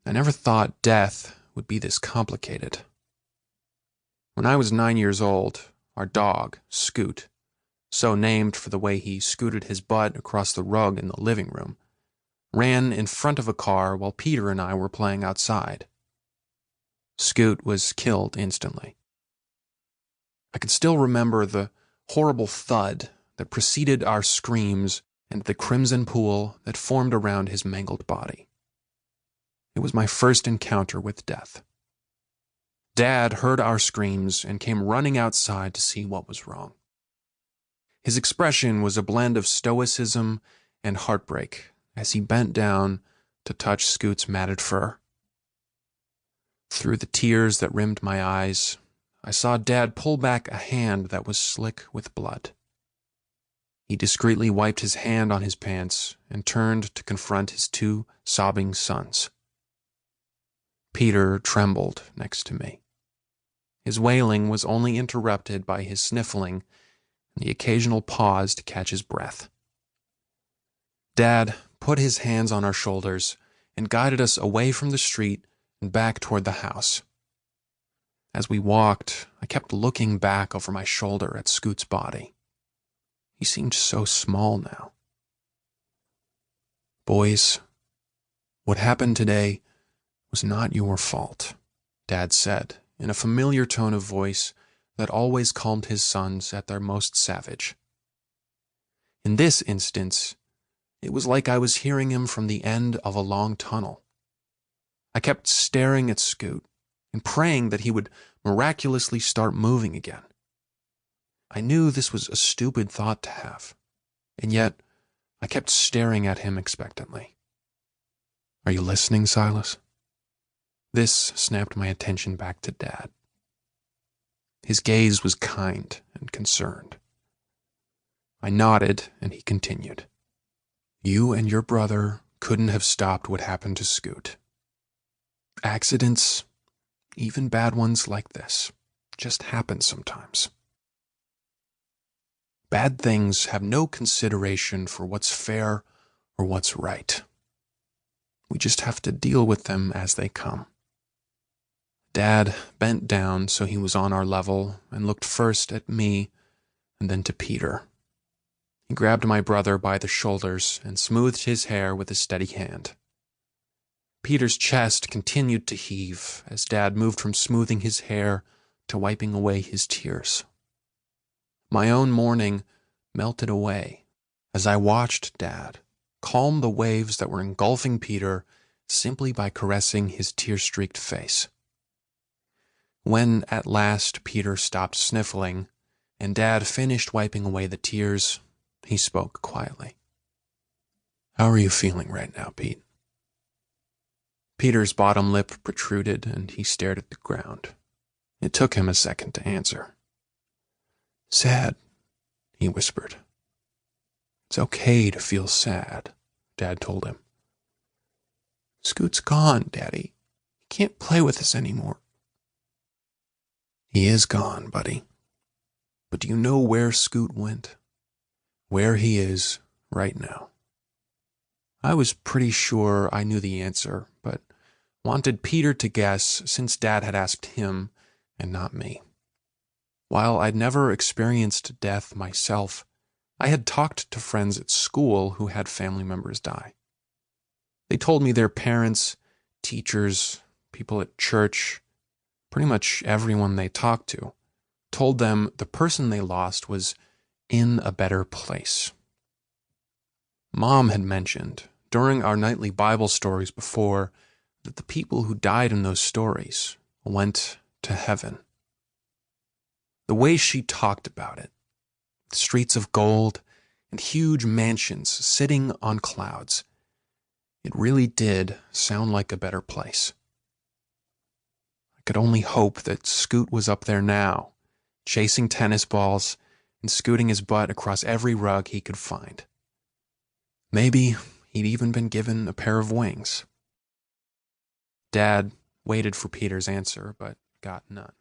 I never thought death would be this complicated. When I was 9 years old, our dog, Scoot, so named for the way he scooted his butt across the rug in the living room, ran in front of a car while Peter and I were playing outside. Scoot was killed instantly. I can still remember the horrible thud that preceded our screams and the crimson pool that formed around his mangled body. It was my first encounter with death. Dad heard our screams and came running outside to see what was wrong. His expression was a blend of stoicism and heartbreak as he bent down to touch Scoot's matted fur. Through the tears that rimmed my eyes, I saw Dad pull back a hand that was slick with blood. He discreetly wiped his hand on his pants and turned to confront his two sobbing sons. Peter trembled next to me. His wailing was only interrupted by his sniffling and the occasional pause to catch his breath. Dad put his hands on our shoulders and guided us away from the street and back toward the house. As we walked, I kept looking back over my shoulder at Scoot's body. He seemed so small now. "Boys, what happened today was not your fault," Dad said in a familiar tone of voice that always calmed his sons at their most savage. In this instance, it was like I was hearing him from the end of a long tunnel. I kept staring at Scoot and praying that he would miraculously start moving again. I knew this was a stupid thought to have, and yet I kept staring at him expectantly. "Are you listening, Silas?" This snapped my attention back to Dad. His gaze was kind and concerned. I nodded, and he continued. "You and your brother couldn't have stopped what happened to Scoot. Accidents, even bad ones like this, just happen sometimes. Bad things have no consideration for what's fair or what's right. We just have to deal with them as they come." Dad bent down so he was on our level and looked first at me and then to Peter. He grabbed my brother by the shoulders and smoothed his hair with a steady hand. Peter's chest continued to heave as Dad moved from smoothing his hair to wiping away his tears. My own mourning melted away as I watched Dad calm the waves that were engulfing Peter simply by caressing his tear-streaked face. When at last Peter stopped sniffling and Dad finished wiping away the tears, he spoke quietly. "How are you feeling right now, Pete?" Peter's bottom lip protruded and he stared at the ground. It took him a second to answer. "Sad," he whispered. "It's okay to feel sad," Dad told him. "Scoot's gone, Daddy. He can't play with us anymore." "He is gone, buddy. But do you know where Scoot went? Where he is right now?" I was pretty sure I knew the answer, but wanted Peter to guess since Dad had asked him and not me. While I'd never experienced death myself, I had talked to friends at school who had family members die. They told me their parents, teachers, people at church, pretty much everyone they talked to, told them the person they lost was in a better place. Mom had mentioned during our nightly Bible stories before that the people who died in those stories went to heaven. The way she talked about it, streets of gold and huge mansions sitting on clouds, it really did sound like a better place. I could only hope that Scoot was up there now, chasing tennis balls and scooting his butt across every rug he could find. Maybe he'd even been given a pair of wings. Dad waited for Peter's answer, but got none.